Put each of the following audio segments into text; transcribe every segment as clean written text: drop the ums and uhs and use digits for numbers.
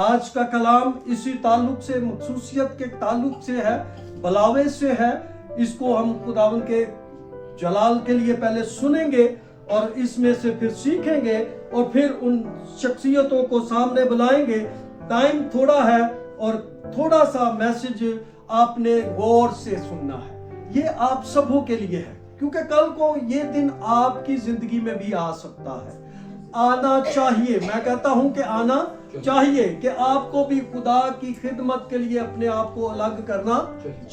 آج کا کلام اسی تعلق سے، مخصوصیت کے تعلق سے ہے، بلاوے سے ہے. اس کو ہم خداوند کے جلال کے لیے پہلے سنیں گے اور اس میں سے پھر سیکھیں گے اور پھر ان شخصیتوں کو سامنے بلائیں گے. ٹائم تھوڑا ہے اور تھوڑا سا میسج آپ نے غور سے سننا ہے. یہ آپ سبوں کے لیے ہے کیونکہ کل کو یہ دن آپ کی زندگی میں بھی آ سکتا ہے. آنا چاہیے، میں کہتا ہوں کہ آنا چاہیے کہ آپ کو بھی خدا کی خدمت کے لیے اپنے آپ کو الگ کرنا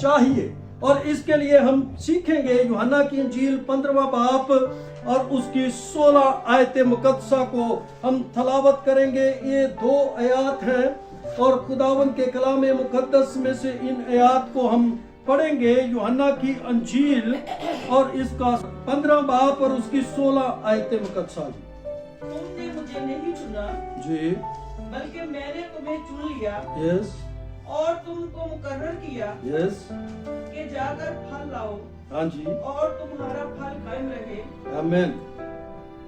چاہیے. اور اس کے لیے ہم سیکھیں گے یوحنا کی انجیل 15واں باب اور اس کی 16 آیت مقدسہ کو ہم تلاوت کریں گے. یہ 2 آیات ہیں اور خداوند کے کلام مقدس میں سے ان آیات کو ہم پڑھیں گے. یوحنا کی انجیل اور اس کا 15 باب اور اس کی 16 آیت مقدسہ. تم نے مجھے نہیں چنا جی، بلکہ میں نے تمہیں چن لیا یس اور تم کو مقرر کیا یس، کہ جا کر پھل لاؤ ہاں جی، اور تمہارا پھل قائم رہے، آمین،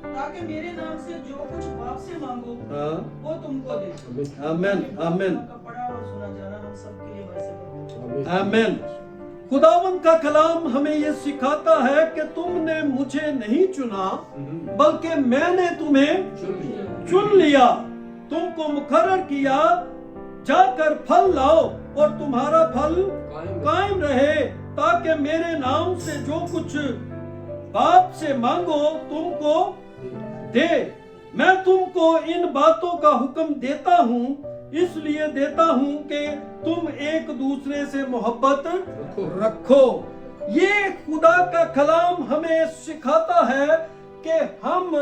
تاکہ میرے نام سے جو کچھ باپ سے مانگو ہاں، وہ تم کو دے. آمین آمین کا پڑھا اور سنا جانا ہم سب کے لیے باعث ہے. آمین. خداوند کا کلام ہمیں یہ سکھاتا ہے کہ تم نے مجھے نہیں چنا بلکہ میں نے تمہیں چن لیا، تم کو مقرر کیا، جا کر پھل لاؤ اور تمہارا پھل قائم رہے، تاکہ میرے نام سے جو کچھ باپ سے مانگو تم کو دے. میں تم کو ان باتوں کا حکم دیتا ہوں، اس لیے دیتا ہوں کہ تم ایک دوسرے سے محبت رکھو. یہ خدا کا کلام ہمیں سکھاتا ہے کہ ہم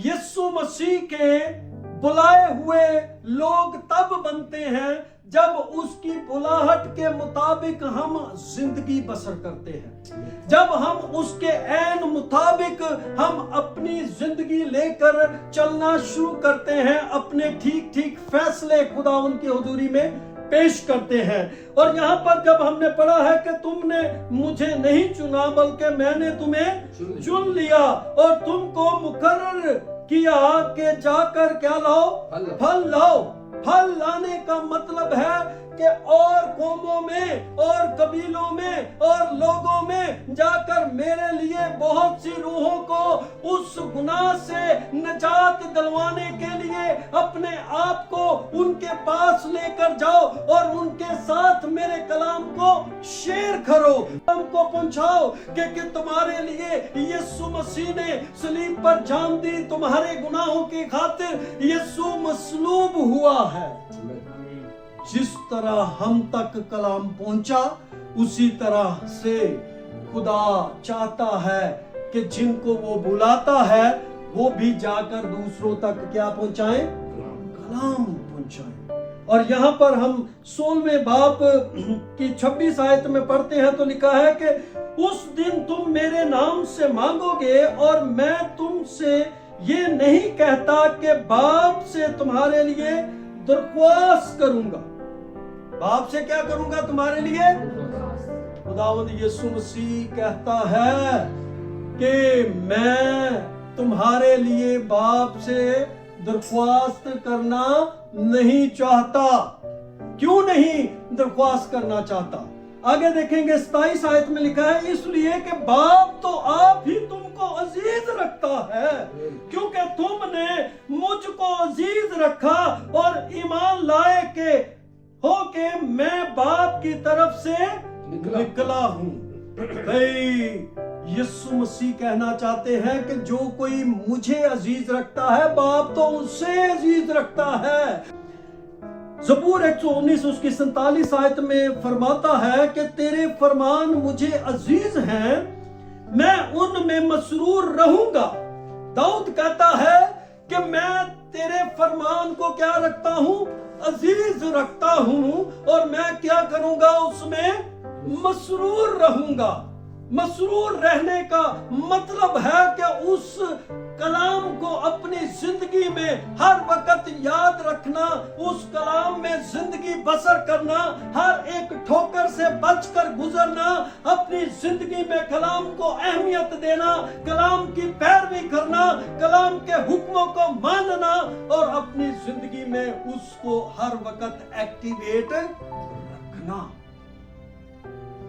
یسوع مسیح کے بلائے ہوئے لوگ تب بنتے ہیں جب اس کی بلاہٹ کے مطابق ہم زندگی بسر کرتے ہیں، جب ہم اس کے عین مطابق ہم اپنی زندگی لے کر چلنا شروع کرتے ہیں، اپنے ٹھیک ٹھیک فیصلے خدا ان کی حضوری میں پیش کرتے ہیں. اور یہاں پر جب ہم نے پڑھا ہے کہ تم نے مجھے نہیں چنا بلکہ میں نے تمہیں چن لیا اور تم کو مقرر کیا کہ جا کر کیا لاؤ، پھل لاؤ. پھل لانے کا مطلب ہے کہ اور قوموں میں اور قبیلوں میں اور لوگوں میں جا کر میرے لیے بہت سی روحوں کو اس گناہ سے نجات دلوانے کے لیے اپنے آپ کو ان کے پاس لے کر جاؤ اور ان کے ساتھ میرے کلام کو شیئر کرو، ہم کو پہنچاؤ کہ تمہارے لیے یسوع مسیح نے صلیب پر جان دی، تمہارے گناہوں کی خاطر یسوع مصلوب ہوا ہے. جس طرح ہم تک کلام پہنچا اسی طرح سے خدا چاہتا ہے کہ جن کو وہ بلاتا ہے وہ بھی جا کر دوسروں تک کیا پہنچائیں، کلام پہنچائیں. اور یہاں پر ہم 16ویں باب کی 26 آیت میں پڑھتے ہیں تو لکھا ہے کہ اس دن تم میرے نام سے مانگو گے اور میں تم سے یہ نہیں کہتا کہ باپ سے تمہارے لیے درخواست کروں گا. باپ سے کیا کروں گا تمہارے لیے؟ خداوند یسوع مسیح کہتا ہے کہ میں تمہارے لیے باپ سے درخواست کرنا نہیں چاہتا. کیوں نہیں درخواست کرنا چاہتا؟ آگے دیکھیں گے 27 آیت میں لکھا ہے اس لیے کہ باپ تو آپ ہی تم کو عزیز رکھتا ہے کیونکہ تم نے مجھ کو عزیز رکھا اور ایمان لائے کہ میں باپ کی طرف سے نکلا ہوں. بھئی یسوع مسیح کہنا چاہتے ہیں کہ جو کوئی مجھے عزیز رکھتا ہے باپ تو اس سے عزیز رکھتا ہے. زبور 119 اس کی 47 آیت میں فرماتا ہے کہ تیرے فرمان مجھے عزیز ہیں، میں ان میں مسرور رہوں گا. داؤد کہتا ہے کہ میں تیرے فرمان کو کیا رکھتا ہوں، عزیز رکھتا ہوں اور میں کیا کروں گا، اس میں مسرور رہوں گا. مسرور رہنے کا مطلب ہے کہ उस कलाम को अपनी जिंदगी में हर वक्त याद रखना, उस कलाम में जिंदगी बसर करना, हर एक ठोकर से बचकर गुजरना, अपनी जिंदगी में कलाम को अहमियत देना, कलाम की पैरवी करना, कलाम के हुक्मों को मानना और अपनी जिंदगी में उसको हर वक्त एक्टिवेट रखना।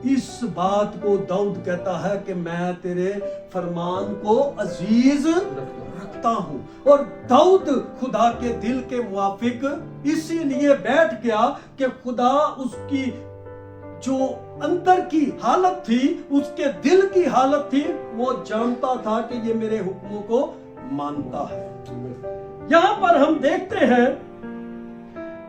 इस बात को दाऊद कहता है कि मैं तेरे फरमान को अजीज रखता हूं। और दाऊद खुदा के दिल के मुआफिक इसीलिए बैठ गया कि खुदा उसकी जो अंदर की हालत थी, उसके दिल की हालत थी, वो जानता था कि ये मेरे हुक्मों को मानता है। यहां पर हम देखते हैं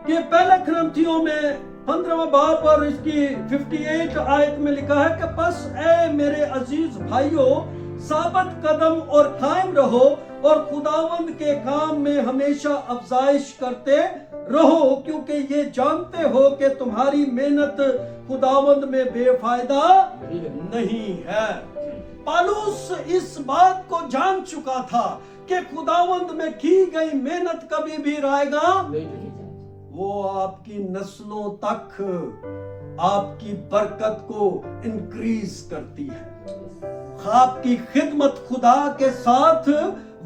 कि पहले कुरिन्थियों में 15वां बाब और इसकी 58 आयत में लिखा है कि बस ऐ मेरे अजीज भाइयों, साबित कदम और कायम रहो और खुदावंद के काम में हमेशा अफजाइश करते रहो, क्योंकि ये जानते हो कि तुम्हारी मेहनत खुदावंद में बेफायदा नहीं है। पौलुस इस बात को जान चुका था कि खुदावंद में की गई मेहनत कभी भी रायगा वो आपकी नस्लों तक आपकी बरकत को इंक्रीज करती है। आपकी खिदमत खुदा के साथ,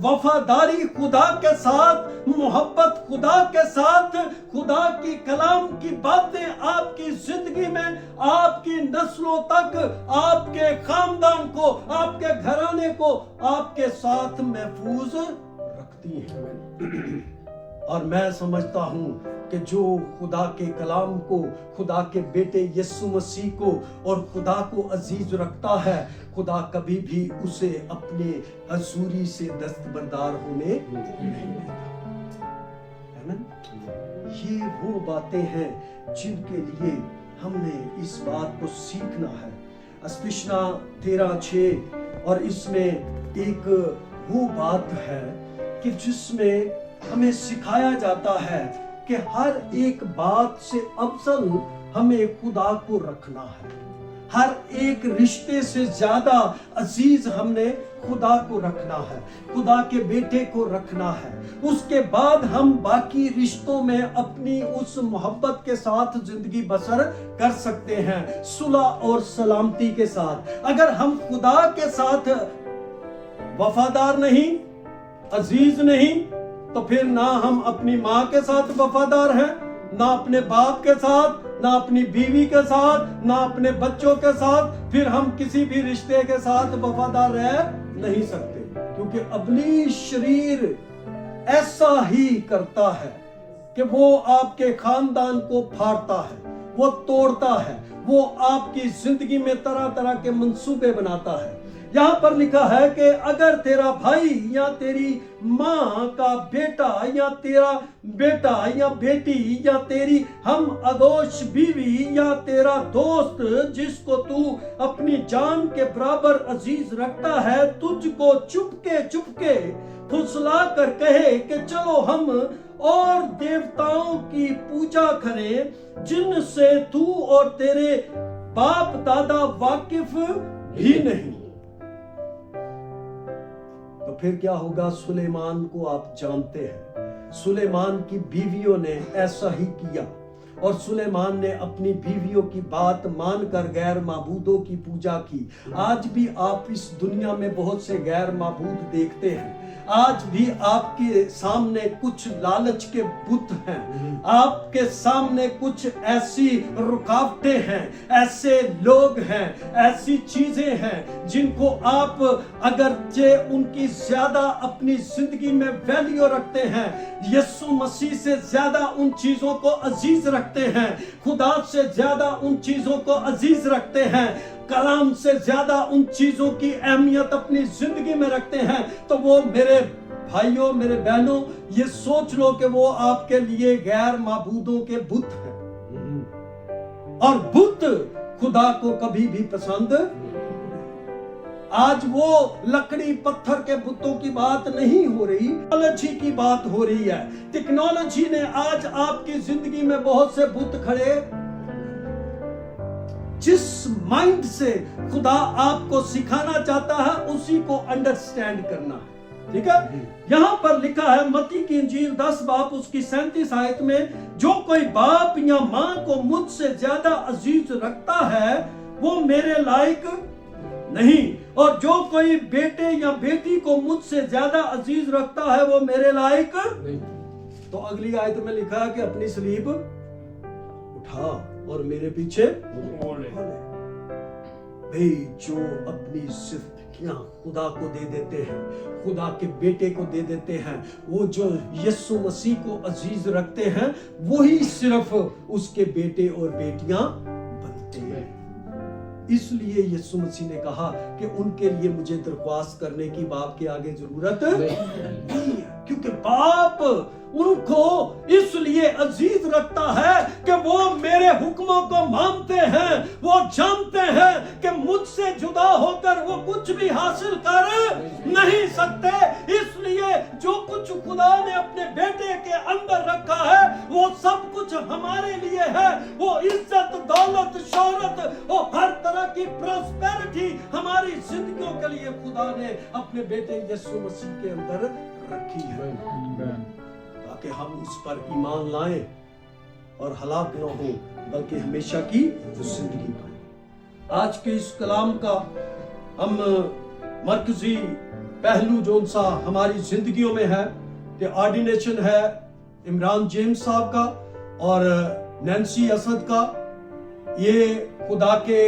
वफादारी खुदा के साथ, मोहब्बत खुदा के साथ, खुदा की कलाम की बातें आपकी जिंदगी में आपकी नस्लों तक, आपके खानदान को, आपके घराने को आपके साथ महफूज रखती हैं। और मैं समझता हूं कि जो खुदा के कलाम को, खुदा के बेटे यीशु मसीह को और खुदा को अजीज रखता है, खुदा कभी भी उसे अपने हजूरी से दस्तबरदार होने नहीं देता। आमीन। ये वो बातें हैं जिनके लिए हमने इस बात को सीखना है। अस्पिशना 13:6 और इसमें एक वो बात है कि जिसमें हमें सिखाया जाता है कि हर एक बात से अफजल हमें खुदा को रखना है। हर एक रिश्ते से ज्यादा अजीज हमने खुदा को रखना है, खुदा के बेटे को रखना है। उसके बाद हम बाकी रिश्तों में अपनी उस मोहब्बत के साथ जिंदगी बसर कर सकते हैं, सुलह और सलामती के साथ। अगर हम खुदा के साथ वफादार नहीं, अजीज नहीं, तो फिर ना हम अपनी माँ के साथ वफादार हैं, ना अपने बाप के साथ, ना अपनी बीवी के साथ, ना अपने बच्चों के साथ, फिर हम किसी भी रिश्ते के साथ वफादार रह नहीं सकते। क्योंकि इब्लीस शरीर ऐसा ही करता है कि वो आपके खानदान को फाड़ता है, वो तोड़ता है, वो आपकी जिंदगी में तरह तरह के मंसूबे बनाता है। यहाँ पर लिखा है कि अगर तेरा भाई या तेरी माँ का बेटा या तेरा बेटा या बेटी या तेरी हम अदोश बीवी या तेरा दोस्त जिसको तू अपनी जान के बराबर अजीज रखता है, तुझको चुपके फुसला कर कहे कि चलो हम और देवताओं की पूजा करें जिनसे तू और तेरे बाप दादा वाकिफ भी नहीं, तो फिर क्या होगा? सुलेमान को आप जानते हैं, सुलेमान की बीवियों ने ऐसा ही किया और सुलेमान ने अपनी बीवियों की बात मानकर गैर माबूदों की पूजा की। आज भी आप इस दुनिया में बहुत से गैर माबूद देखते हैं। आज भी आपके सामने कुछ लालच के बुत हैं, आपके सामने कुछ ऐसी रुकावटें हैं, ऐसे लोग हैं, ऐसी चीजें हैं जिनको आप अगरचे उनकी ज्यादा अपनी जिंदगी में वैल्यू रखते हैं, यीशु मसीह से ज्यादा उन चीजों को अजीज रखते हैं, खुदा से ज्यादा उन चीजों को अजीज रखते हैं, कलाम से ज्यादा उन चीजों की अहमियत अपनी जिंदगी में रखते हैं, तो वो मेरे भाइयों, मेरे बहनों, ये सोच लो कि वो आपके लिए गैर माबूदों के बुत हैं। और बुत खुदा को कभी भी पसंद। आज वो लकड़ी पत्थर के बुतों की बात नहीं हो रही, टेक्नोलॉजी की बात हो रही है। टेक्नोलॉजी ने आज आपकी जिंदगी में बहुत से बुत खड़े, जिस माइंड से खुदा आपको सिखाना चाहता है उसी को अंडरस्टैंड करना है। ठीक है, यहां पर लिखा है मत्ती की इंजील 10 बाब उसकी 37 आयत में, जो कोई बाप या मां को मुझसे ज्यादा अजीज रखता है वो मेरे लायक नहीं, और जो कोई बेटे या बेटी को मुझसे ज्यादा अजीज रखता है वो मेरे लायक नहीं। तो अगली आयत में लिखा है कि अपनी सलीब उठा और मेरे पीछे भाई, जो अपनी जिंदगियां खुदा को दे देते हैं, खुदा के बेटे को दे देते हैं, वो जो यीशु मसीह को अजीज रखते हैं, वही सिर्फ उसके बेटे और बेटियां बनते हैं। इसलिए यीशु मसीह ने कहा कि उनके लिए मुझे दरख्वास्त करने की बाप के आगे जरूरत नहीं है, क्योंकि बाप उनको इसलिए अजीज रखता है कि वो मेरे हुक्मों को मानते हैं, वो जानते हैं कि मुझसे जुदा होकर वो कुछ भी हासिल कर नहीं सकते। इसलिए जो कुछ खुदा ने अपने बेटे के अंदर रखा है वो सब कुछ हमारे लिए है। वो इज्जत, दौलत, शोहरत और हर तरह की प्रॉस्पेरिटी हमारी जिंदगियों के लिए खुदा ने अपने बेटे यीशु मसीह के अंदर रखी है, ताकि हम उस पर ईमान लाएं और हलाक न हो, बल्कि हमेशा की जिंदगी पाएं। आज के इस कलाम का हम मरकजी पहलू जो सा हमारी जिंदगियों में है कि ऑर्डिनेशन है इमरान जेम्स साहब का और नैन्सी असद का। ये खुदा के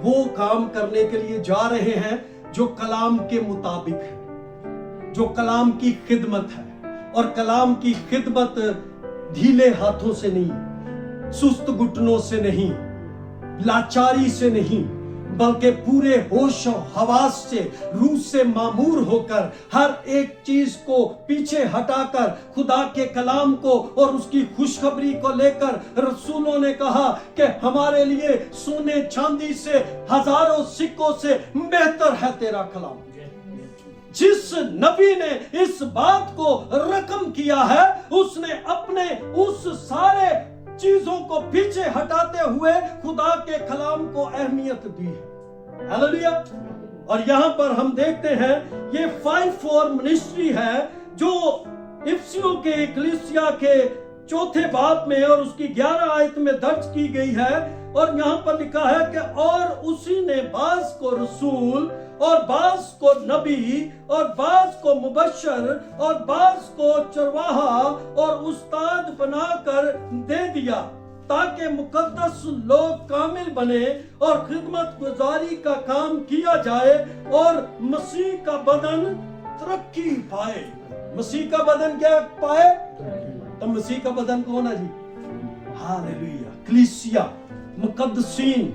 वो काम करने के लिए जा रहे हैं जो कलाम के मुताबिक है, जो कलाम की खिदमत है, और कलाम की खिदमत ढीले हाथों से नहीं, सुस्त घुटनों से नहीं, लाचारी से नहीं, बल्कि पूरे होश और हवास से, रूह से मामूर होकर, हर एक चीज को पीछे हटाकर खुदा के कलाम को और उसकी खुशखबरी को लेकर रसूलों ने कहा कि हमारे लिए सोने चांदी से, हजारों सिक्कों से बेहतर है तेरा कलाम। जिस नबी ने इस बात को रकम किया है उसने अपने उस सारे चीजों को पीछे हटाते हुए खुदा के कलाम को अहमियत दी है। हालेलुया। और यहां पर हम देखते हैं ये 5-4 मिनिस्ट्री है जो इफिसियों के कलीसिया के 4 बाब में और उसकी 11 आयत में दर्ज की गई है। और यहां पर लिखा है कि और उसी ने बाज को रसूल और बाज को नबी और बाज को मुबश्शिर और बाज को चरवाहा और उस्ताद बनाकर दे दिया, ताकि मुकद्दस लोग कामिल बने और खिदमत गुजारी का काम किया जाए और मसीह का बदन तरक्की पाए। मसीह का बदन क्या पाए? तो मसीह का बदन कौन है जी? हालेलुया। कलीसिया, मुकद्दसीन,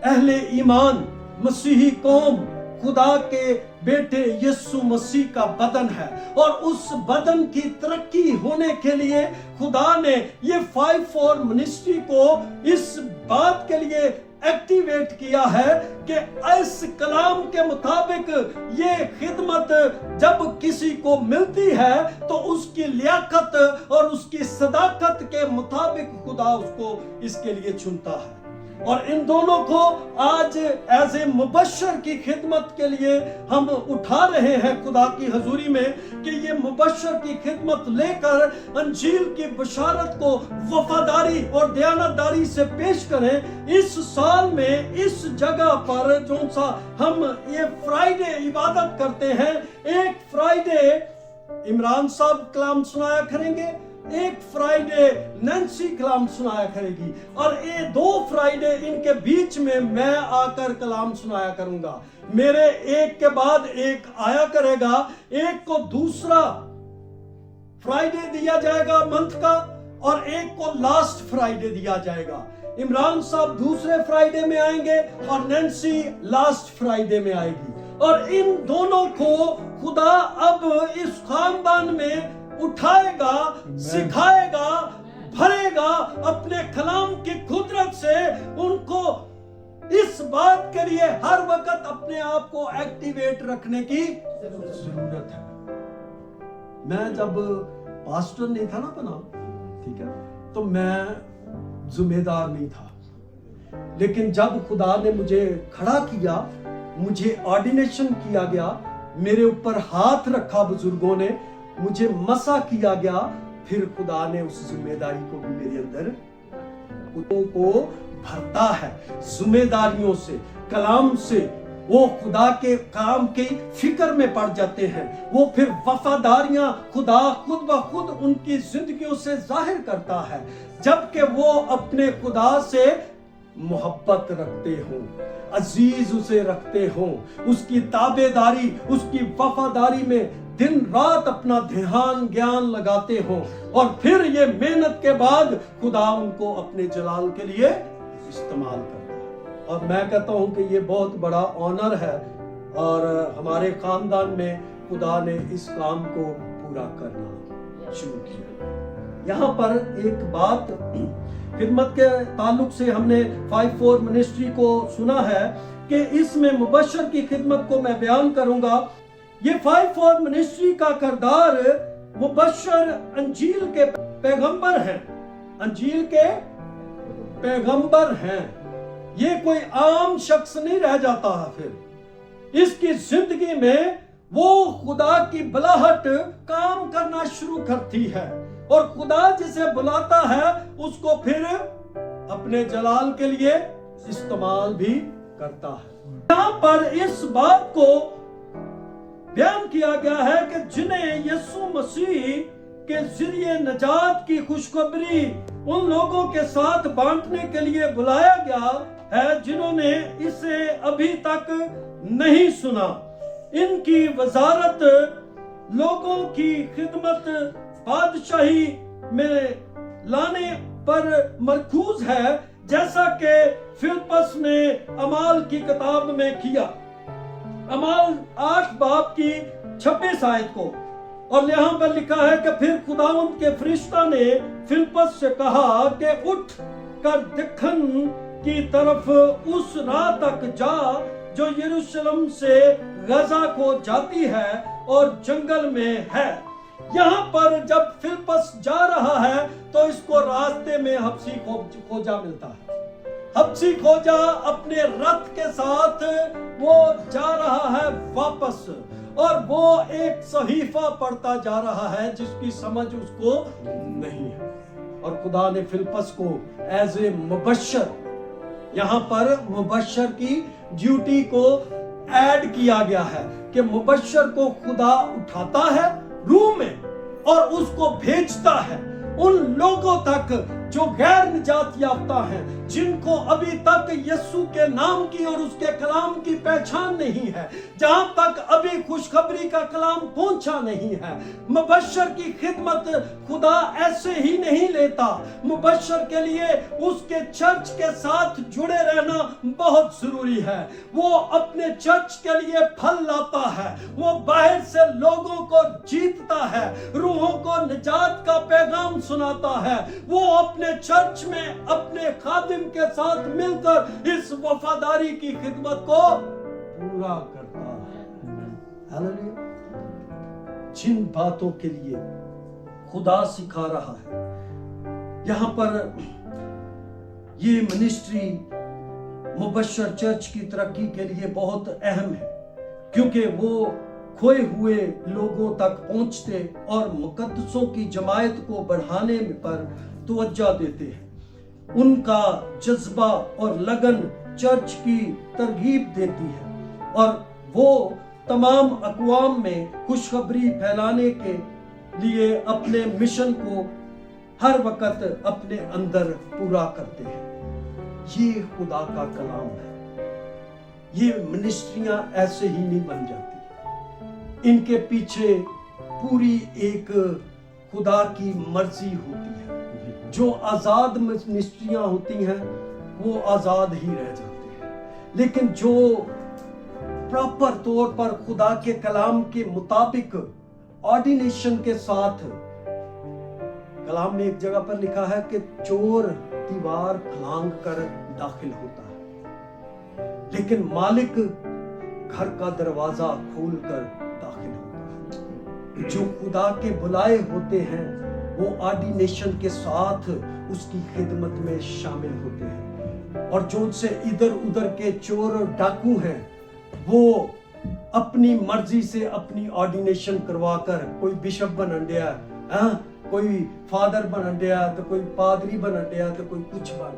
अहले ईमान, मसीही कौम खुदा के बेटे यीशु मसीह का बदन है। और उस बदन की तरक्की होने के लिए खुदा ने ये 5-4 मिनिस्ट्री को इस बात के लिए एक्टिवेट किया है कि इस कलाम के मुताबिक ये खिदमत जब किसी को मिलती है तो उसकी लियाकत और उसकी सदाकत के मुताबिक खुदा उसको इसके लिए चुनता है। और इन दोनों को आज एज ए मुबश्शिर की खिदमत के लिए हम उठा रहे हैं खुदा की हजूरी में कि ये मुबश्शिर की खिदमत लेकर अंजील की बशारत को वफादारी और दयानतदारी से पेश करें। इस साल में इस जगह पर जो सा हम ये फ्राइडे इबादत करते हैं, एक फ्राइडे इमरान साहब कलाम सुनाया करेंगे, एक फ्राइडे नैन्सी कलाम सुनाया करेगी, और ये 2 फ्राइडे इनके बीच में मैं आकर कलाम सुनाया करूंगा। मेरे एक के बाद एक आया करेगा, एक को दूसरा फ्राइडे दिया जाएगा मंथ का और एक को लास्ट फ्राइडे दिया जाएगा। इमरान साहब दूसरे फ्राइडे में आएंगे और नैन्सी लास्ट फ्राइडे में आएगी। और इन दोनों को खुदा अब इस खानदान में उठाएगा, सिखाएगा, भरेगा अपने कलाम की कुदरत से। उनको इस बात के लिए हर वक्त अपने आप को एक्टिवेट रखने की जरूरत है। मैं जब पास्टर नहीं था ना बना, ठीक है, तो मैं जिम्मेदार नहीं था। लेकिन जब खुदा ने मुझे खड़ा किया, मुझे ऑर्डिनेशन किया गया, मेरे ऊपर हाथ रखा बुजुर्गों ने, मुझे मसा किया गया, फिर खुदा ने उस जिम्मेदारी को भी मेरे अंदर को भरता है। जिम्मेदारियों से, कलाम से वो खुदा के काम की फिक्र में पड़ जाते हैं। वो फिर वफादारियां खुदा खुद ब खुद उनकी जिंदगियों से जाहिर करता है, जबकि वो अपने खुदा से मोहब्बत रखते हो, अजीज उसे रखते हो, उसकी ताबेदारी, उसकी वफादारी में दिन रात अपना ध्यान ज्ञान लगाते हो, और फिर ये मेहनत के बाद खुदा उनको अपने जलाल के लिए इस्तेमाल करता है। और मैं कहता हूं कि ये बहुत बड़ा ऑनर है, और हमारे खानदान में खुदा ने इस काम को पूरा करना शुरू किया। यहाँ पर एक बात खिदमत के ताल्लुक से हमने 5-4 मिनिस्ट्री को सुना है कि इसमें मुबशर की खिदमत को मैं बयान करूंगा। ये 5-4 मिनिस्ट्री का किरदार मुबशर अंजील के पैगंबर हैं, अंजील के पैगंबर हैं। ये कोई आम शख्स नहीं रह जाता है। फिर इसकी जिंदगी में वो खुदा की बुलाहट काम करना शुरू करती है, और खुदा जिसे बुलाता है उसको फिर अपने जलाल के लिए इस्तेमाल भी करता है। यहाँ पर इस बात को बयान किया गया है कि जिन्हें यीशु मसीह के जरिए नजात की खुशखबरी उन लोगों के साथ बांटने के लिए बुलाया गया है जिन्होंने इसे अभी तक नहीं सुना। इनकी वजारत लोगों की खिदमत बादशाही में लाने पर मरकूज है, जैसा कि फिलिप्पस ने अमाल की किताब में किया, अमाल 8 बाब की 26 आयत को। और यहाँ पर लिखा है कि फिर खुदावंद के फरिश्ता ने फिलिप्पस से कहा कि उठ कर दक्षिण की तरफ उस राह तक जा जो यरूशलेम से गजा को जाती है और जंगल में है। यहाँ पर जब फिलिप्पस जा रहा है तो इसको रास्ते में हबसी खोजा मिलता है। हबसी खोजा अपने रथ के साथ वो जा रहा है वापस, और वो एक सहीफा पढ़ता जा रहा है जिसकी समझ उसको नहीं है। और खुदा ने फिलिप्पस को एज ए मुबशर, यहाँ पर मुबशर की ड्यूटी को ऐड किया गया है कि मुबशर को खुदा उठाता है रूह में और उसको भेजता है उन लोगों तक जो गैर निजात याफ्ता हैं, जिनको अभी तक यीशु के नाम की और उसके कलाम की पहचान नहीं है, जहां तक अभी खुशखबरी का कलाम पहुंचा नहीं है। मुबशर की खिदमत खुदा ऐसे ही नहीं लेता। मुबशर के लिए उसके चर्च के साथ जुड़े रहना बहुत जरूरी है। वो अपने चर्च के लिए फल लाता है, वो बाहर से लोगों को जीतता है, रूहों को निजात का पैगाम सुनाता है। वो अपने चर्च में अपने खादिम के साथ मिलकर इस वफादारी की खिदमत को पूरा करता है। हालेलुया। जिन बातों के लिए खुदा सिखा रहा है, यहां पर ये मिनिस्ट्री मुबशर चर्च की तरक्की के लिए बहुत अहम है, क्योंकि वो खोए हुए लोगों तक पहुंचते और मुकद्दसों की जमायत को बढ़ाने पर तवज्जो देते हैं। उनका जज्बा और लगन चर्च की तरगीब देती है, और वो तमाम अक़वाम में खुशखबरी फैलाने के लिए अपने मिशन को हर वक्त अपने अंदर पूरा करते हैं। ये खुदा का कलाम है। ये मिनिस्ट्रियां ऐसे ही नहीं बन जाती। इनके पीछे पूरी एक खुदा की मर्जी होती है। जो आजाद मिनिस्ट्रियां होती हैं वो आजाद ही रह जाते हैं, लेकिन जो प्रॉपर तौर पर खुदा के कलाम के मुताबिक ऑर्डिनेशन के साथ, कलाम में एक जगह पर लिखा है कि चोर दीवार फलांग कर दाखिल होता है, लेकिन मालिक घर का दरवाजा खोलकर दाखिल होता है। जो खुदा के बुलाए होते हैं वो ऑर्डिनेशन के साथ उसकी खिदमत में शामिल होते हैं। और जो से इधर उधर के चोर और डाकू हैं, वो अपनी मर्जी से अपनी ऑर्डिनेशन करवाकर कोई बिशप बनन दिया, कोई फादर बनन दिया, तो कोई पादरी बनन दिया, तो कोई कुछ बन,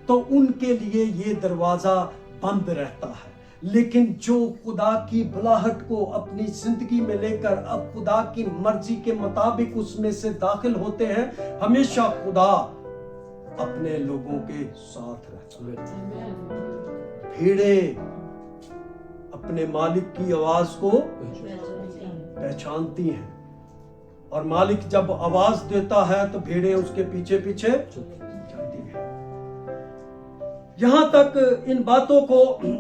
तो उनके लिए ये दरवाजा बंद रहता है। लेकिन जो खुदा की बुलाहट को अपनी जिंदगी में लेकर अब खुदा की मर्जी के मुताबिक उसमें से दाखिल होते हैं, हमेशा खुदा अपने लोगों के साथ रहता है। भेड़े अपने मालिक की आवाज को पहचानती हैं, और मालिक जब आवाज देता है तो भेड़े उसके पीछे पीछे जाती हैं। यहां तक इन बातों को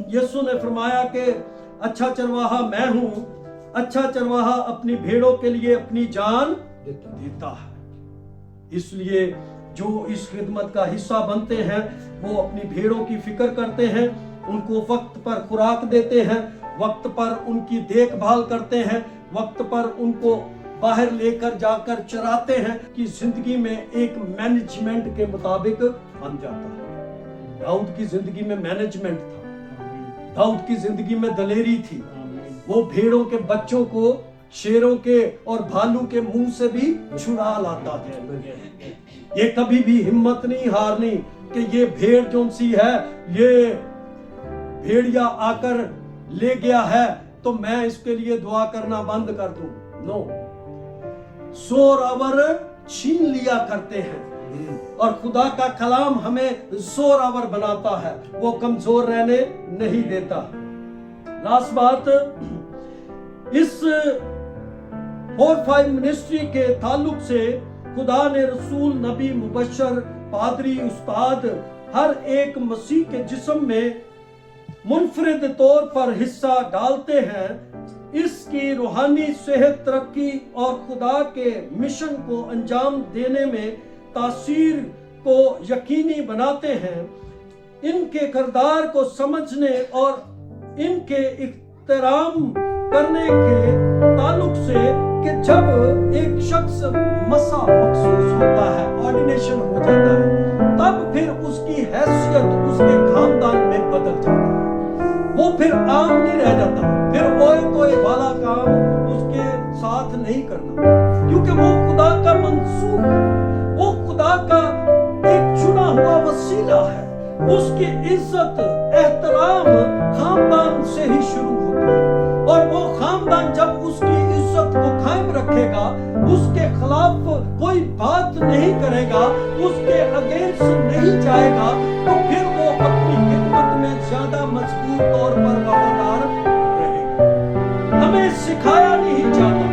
यीशु ने फरमाया कि अच्छा चरवाहा मैं हूं, अच्छा चरवाहा अपनी भेड़ों के लिए अपनी जान देता है। इसलिए जो इस खिदमत का हिस्सा बनते हैं वो अपनी भेड़ों की फिक्र करते हैं, उनको वक्त पर खुराक देते हैं, वक्त पर उनकी देखभाल करते हैं, वक्त पर उनको बाहर लेकर जाकर चराते हैं कि जिंदगी में एक मैनेजमेंट के मुताबिक बन जाता है। दाऊद की जिंदगी में मैनेजमेंट था, दाऊद की जिंदगी में दलेरी थी। वो भेड़ों के बच्चों को शेरों के और भालू के मुंह से भी छुड़ा लाता था। ये कभी भी हिम्मत नहीं हारनी कि ये भेड़ जो सी है, ये भेड़िया आकर ले गया है तो मैं इसके लिए दुआ करना बंद कर दूं। नो, जोरावर छीन लिया करते हैं, और खुदा का कलाम हमें जोरावर बनाता है, वो कमजोर रहने नहीं देता। लास्ट बात, इस 4-5 मिनिस्ट्री के ताल्लुक से खुदा ने रसूल, नबी, मुबशर, पादरी, उस्ताद हर एक मसीह के जिस्म में मुनफरिद तौर पर हिस्सा डालते हैं। इसकी रूहानी सेहत, तरक्की और खुदा के मिशन को अंजाम देने में तासीर को यकीनी बनाते हैं। इनके किरदार को समझने और इनके इख्तराम करने के ताल्लुक से कि जब एक शख्स मसा मखसूस होता है, ऑर्डिनेशन हो जाता है, तब फिर उसकी हैसियत उसके खानदान में बदल जाती है। वो फिर आम नहीं रह जाता, फिर ओए तोए वाला काम उसके साथ नहीं करना, क्योंकि वो खुदा का मंसूब है, वो खुदा का एक चुना हुआ वसीला है। उसकी इज्जत एहतराम खानदान से ही शुरू होती है, और वो खानदान जब उसकी इज्जत को कायम रखेगा, उसके खिलाफ कोई बात नहीं करेगा, उसके अगेंस्ट नहीं जाएगा, तो फिर वो अपनी खिदमत में ज्यादा मजबूत तौर पर वफादार रहेगा। हमें सिखाया नहीं जाता,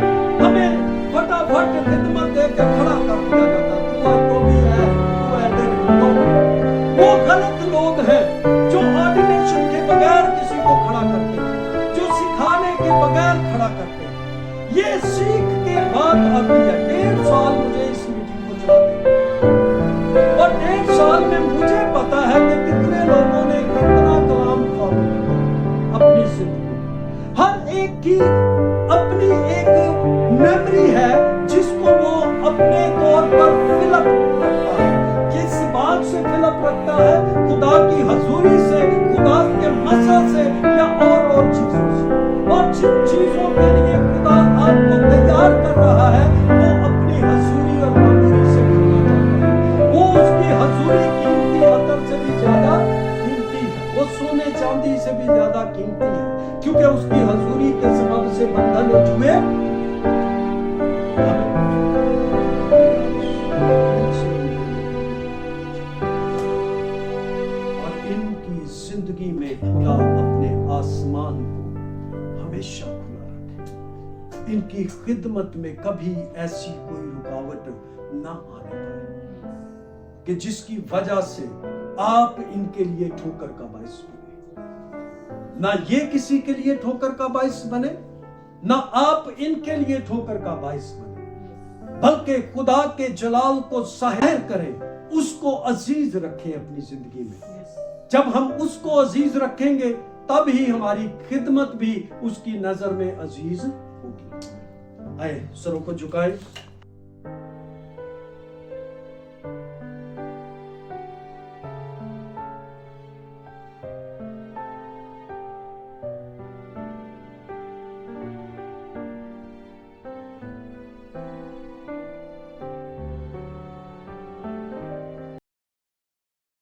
हमें फटाफट खिदमत देकर खड़ा कर दिया जाता, तू भी है, तू है। वो गलत लोग हैं जो ऑर्डिनेशन के बगैर किसी को खड़ा करते हैं, जो सिखाने के बगैर खड़ा करते हैं। ये सीख के बाद आती है। 1.5 साल मुझे इस मीटिंग को चलाते, और 1.5 साल में मुझे पता है कि कितने लोगों ने कितना कलाम फॉलो किया अपनी जिंदगी। हर एक की अपनी एक मेमोरी है जिसको वो अपने तौर पर फिलअप रखता है। किस बात से फिलअप रखता है? खुदा की हजूरी से, खुदा के मसा से, या और चीजों से। और जिन चीजों के लिए खुदा आपको तैयार कर रहा है, वो अपनी हजूरी और मजबूरी से करना चाहता है। वो उसकी हजूरी कीमती पत्थर से भी ज्यादा कीमती है, वो सोने चांदी से भी ज्यादा कीमती है, क्योंकि उसकी हजूरी के सबब से बंधन जुए। जिंदगी में खुदा अपने आसमान को हमेशा खुला रखे, इनकी खिदमत में कभी ऐसी कोई रुकावट ना आने पाए कि जिसकी वजह से आप इनके लिए ठोकर का बाइस बने। ना ये किसी के लिए ठोकर का बाइस बने, ना आप इनके लिए ठोकर का बाइस बने, बल्कि खुदा के जलाल को ज़ाहिर करें, उसको अजीज रखें अपनी जिंदगी में। जब हम उसको अजीज रखेंगे तब ही हमारी खिदमत भी उसकी नजर में अजीज होगी। आए सरों को झुकाएं।